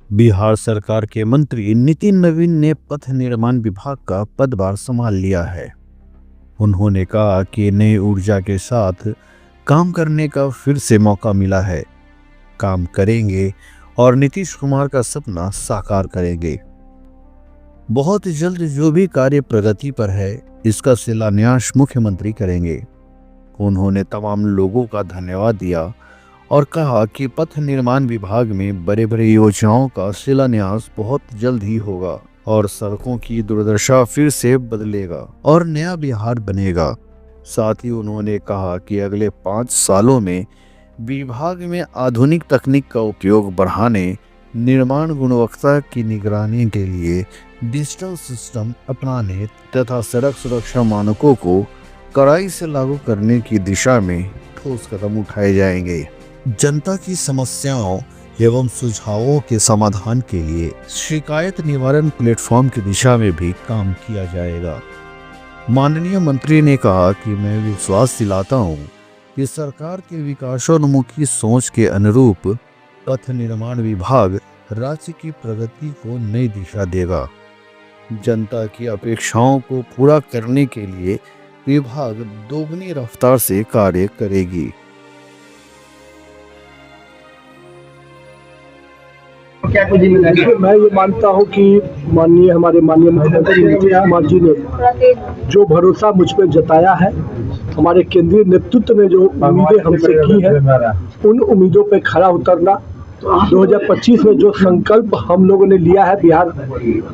बिहार सरकार के मंत्री नितिन नवीन ने पथ निर्माण विभाग का पदभार संभाल लिया है। उन्होंने कहा कि नई ऊर्जा के साथ काम करने का फिर से मौका मिला है। काम करेंगे और नीतीश कुमार का सपना साकार करेंगे। बहुत जल्द जो भी कार्य प्रगति पर है, इसका शिलान्यास मुख्यमंत्री करेंगे। उन्होंने तमाम लोगों का धन्यवाद दिया और कहा कि पथ निर्माण विभाग में बड़े बड़े योजनाओं का शिलान्यास बहुत जल्द ही होगा और सड़कों की दुर्दशा फिर से बदलेगा और नया बिहार बनेगा। साथ ही उन्होंने कहा कि अगले 5 सालों में विभाग में आधुनिक तकनीक का उपयोग बढ़ाने, निर्माण गुणवत्ता की निगरानी के लिए डिजिटल सिस्टम अपनाने तथा सड़क सुरक्षा मानकों को कड़ाई से लागू करने की दिशा में ठोस कदम उठाए जाएंगे। जनता की समस्याओं एवं सुझावों के समाधान के लिए शिकायत निवारण प्लेटफॉर्म की दिशा में भी काम किया जाएगा। माननीय मंत्री ने कहा कि मैं विश्वास दिलाता हूं कि सरकार के विकासोन्मुखी सोच के अनुरूप पथ निर्माण विभाग राज्य की प्रगति को नई दिशा देगा। जनता की अपेक्षाओं को पूरा करने के लिए विभाग दोगुनी रफ्तार से कार्य करेगी। मैं ये मानता हूँ कि हमारे माननीय मुख्यमंत्री नीतीश कुमार जी ने जो भरोसा मुझ पर जताया है, हमारे केंद्रीय नेतृत्व ने जो उम्मीदें हमसे की है, उन उम्मीदों पर खरा उतरना, 2025 में जो संकल्प हम लोगों ने लिया है बिहार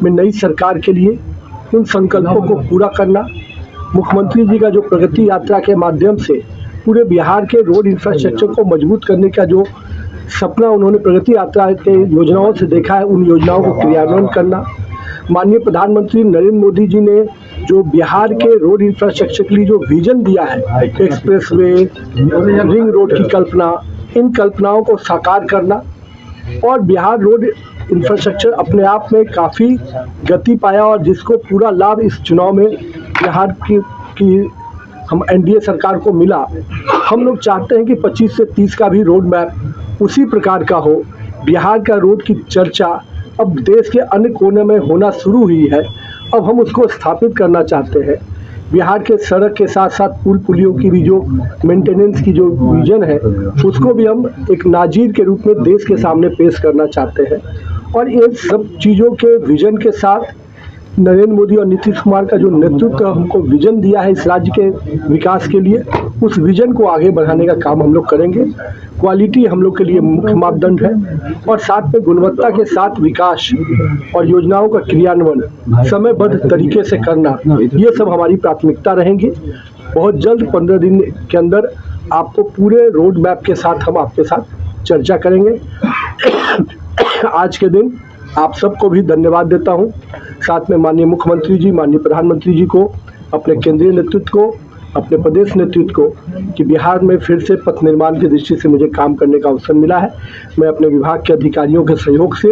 में नई सरकार के लिए, उन संकल्पों को पूरा करना, मुख्यमंत्री जी का जो प्रगति यात्रा के माध्यम से पूरे बिहार के रोड इंफ्रास्ट्रक्चर को मजबूत करने का जो सपना उन्होंने प्रगति यात्रा के योजनाओं से देखा है, उन योजनाओं को क्रियान्वयन करना। माननीय प्रधानमंत्री नरेंद्र मोदी जी ने जो बिहार के रोड इंफ्रास्ट्रक्चर के लिए जो विजन दिया है, एक्सप्रेसवे, रिंग रोड की कल्पना, इन कल्पनाओं को साकार करना और बिहार रोड इंफ्रास्ट्रक्चर अपने आप में काफ़ी गति पाया और जिसको पूरा लाभ इस चुनाव में बिहार की हम एनडीए सरकार को मिला। हम लोग चाहते हैं कि 25 से 30 का भी रोड मैप उसी प्रकार का हो। बिहार का रोड की चर्चा अब देश के अन्य कोने में होना शुरू हुई है, अब हम उसको स्थापित करना चाहते हैं। बिहार के सड़क के साथ साथ पुल पुलियों की भी जो मेंटेनेंस की जो विजन है, उसको भी हम एक नाजीर के रूप में देश के सामने पेश करना चाहते हैं। और ये सब चीज़ों के विजन के साथ नरेंद्र मोदी और नीतीश कुमार का जो नेतृत्व हमको विजन दिया है इस राज्य के विकास के लिए, उस विजन को आगे बढ़ाने का काम हम लोग करेंगे। क्वालिटी हम लोग के लिए मुख्य मापदंड है और साथ में गुणवत्ता के साथ विकास और योजनाओं का क्रियान्वयन समयबद्ध तरीके से करना, ये सब हमारी प्राथमिकता रहेंगी। बहुत जल्द 15 दिन के अंदर आपको पूरे रोड मैप के साथ हम आपके साथ चर्चा करेंगे। आज के दिन आप सबको भी धन्यवाद देता हूं, साथ में माननीय मुख्यमंत्री जी, माननीय प्रधानमंत्री जी को, अपने केंद्रीय नेतृत्व को, अपने प्रदेश नेतृत्व को कि बिहार में फिर से पथ निर्माण की दृष्टि से मुझे काम करने का अवसर मिला है। मैं अपने विभाग के अधिकारियों के सहयोग से,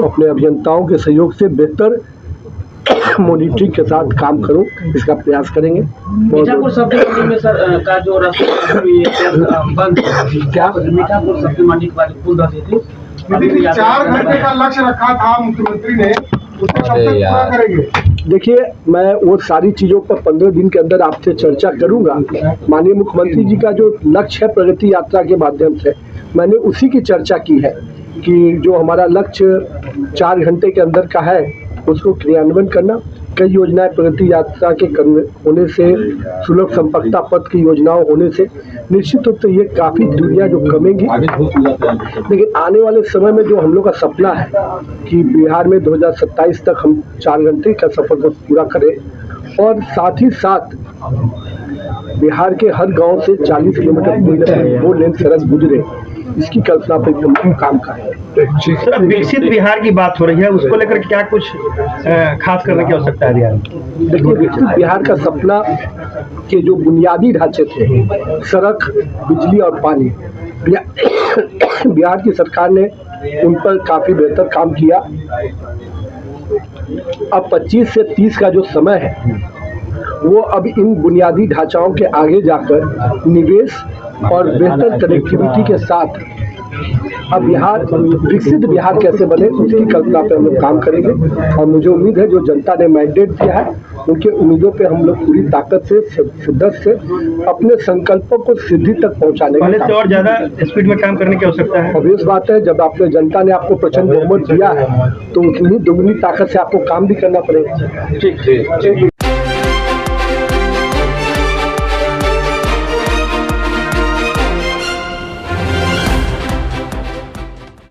अपने अभियंताओं के सहयोग से बेहतर मॉनिटरिंग के साथ काम करूं, इसका प्रयास करेंगे। मीठापुर सब्जी में सर का जो रास्ता बंद, क्या मीठापुर सब्जी मंडी के बाद पुल रही थी, 4 घंटे का लक्ष्य रखा था मुख्यमंत्री ने, उसे कब तक पूरा करेंगे? देखिए, मैं वो सारी चीज़ों पर 15 दिन के अंदर आपसे चर्चा करूंगा। माननीय मुख्यमंत्री जी का जो लक्ष्य है प्रगति यात्रा के माध्यम से, मैंने उसी की चर्चा की है कि जो हमारा लक्ष्य 4 घंटे के अंदर का है, उसको क्रियान्वयन करना। कई योजनाएं प्रगति यात्रा के होने से, सुलभ संपर्कता पथ की योजनाओं होने से निश्चित रूप से ये काफ़ी दूरियां जो कमेंगी। लेकिन आने वाले समय में जो हम लोग का सपना है कि बिहार में 2027 तक हम 4 घंटे का सफर को पूरा करें और साथ ही साथ बिहार के हर गांव से 40 किलोमीटर 4 लेन सड़क गुजरे, इसकी कल्पना पर काम करें। विकसित बिहार की बात हो रही है, उसको लेकर क्या कुछ खास करने की आवश्यकता है बिहार? देखिए, विकसित बिहार का सपना के जो बुनियादी ढांचे थे, सड़क, बिजली और पानी, बिहार की सरकार ने उन पर काफ़ी बेहतर काम किया। अब 25 से 30 का जो समय है, वो अब इन बुनियादी ढांचाओं के आगे जाकर निवेश और बेहतर कनेक्टिविटी के साथ अब बिहार विकसित बिहार कैसे बने उसकी कल्पना पे हम लोग काम करेंगे और मुझे उम्मीद है जो जनता ने मैंडेट दिया है उनके उम्मीदों पे हम लोग पूरी ताकत से शिद्दत से अपने संकल्पों को सिद्धि तक पहुंचाने पहले का से और ज्यादा स्पीड में काम करने की आवश्यकता है। obvious बात है, जब आपने जनता ने आपको प्रचंड बहुमत दिया है तो उतनी दुगनी ताकत से आपको काम भी करना पड़ेगा। ठीक।